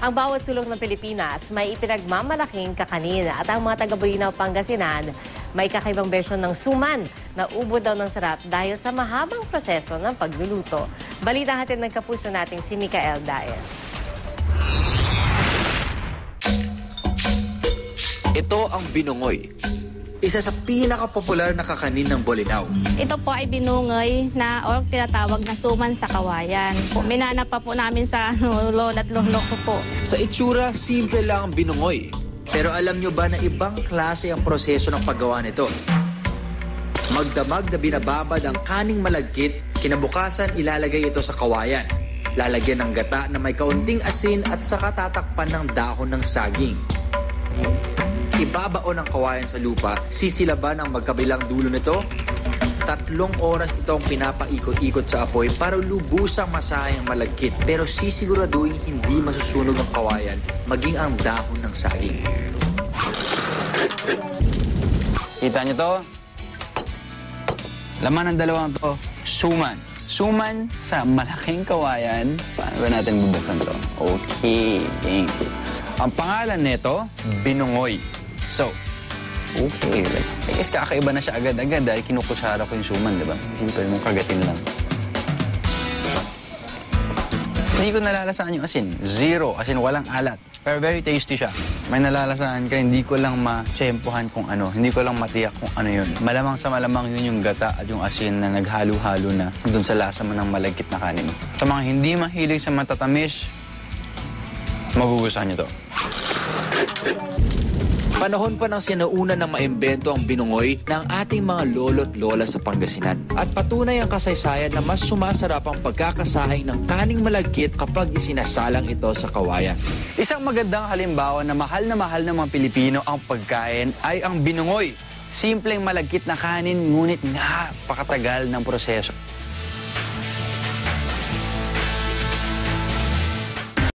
Ang bawat sulok ng Pilipinas may ipinagmamalaking kakanin at ang mga taga-Bolinao, Pangasinan may kakaibang bersyon ng suman na ubod daw ng sarap dahil sa mahabang proseso ng pagluluto. Balita hatid ng kapuso nating si Mikael Daes. Ito ang binungoy, isa sa pinakapopular na kakanin ng Bolinao. Ito po ay binungay na or tinatawag na suman sa kawayan. Minana pa po namin sa lola't lolo ko po. Sa itsura, simple lang ang binungoy. Pero alam nyo ba na ibang klase ang proseso ng paggawa nito? Magdamag na binababad ang kaning malagkit, kinabukasan ilalagay ito sa kawayan. Lalagyan ng gata na may kaunting asin at saka tatakpan ng dahon ng saging. Ibabaon ang kawayan sa lupa, sisilaban ang magkabilang dulo nito. 3 oras itong pinapaikot-ikot sa apoy para lubusang masahay ang malagkit. Pero sisiguraduhin hindi masusunog ang kawayan, maging ang dahon ng saging. Kita nyo to? Laman ng dalawang to, suman. Suman sa malaking kawayan. Paano ba natin bubuksan to? Okay, thank you. Ang pangalan nito, binungoy. So, okay. I guess kakaiba na siya agad-agad dahil kinukusara ko yung suman, di ba? Simple mong kagatin lang. Hindi ko nalalasaan yung asin. Zero. As in, walang alat. Pero very tasty siya. May nalalasaan ka, hindi ko lang ma-tsempohan kung ano. Hindi ko lang matiyak kung ano yun. Malamang sa malamang yun yung gata at yung asin na naghalo-halo na dun sa lasa mo ng malagkit na kanin. Sa mga hindi mahilig sa matatamis, magugustuhan nyo to. Panahon pa ng sinauna na maimbento ang binungoy ng ating mga lolo't lola sa Pangasinan. At patunay ang kasaysayan na mas sumasarap ang pagkakasahing ng kaning malagkit kapag isinasalang ito sa kawayan. Isang magandang halimbawa na mahal ng mga Pilipino ang pagkain ay ang binungoy. Simpleng malagkit na kanin, ngunit napakatagal ng proseso.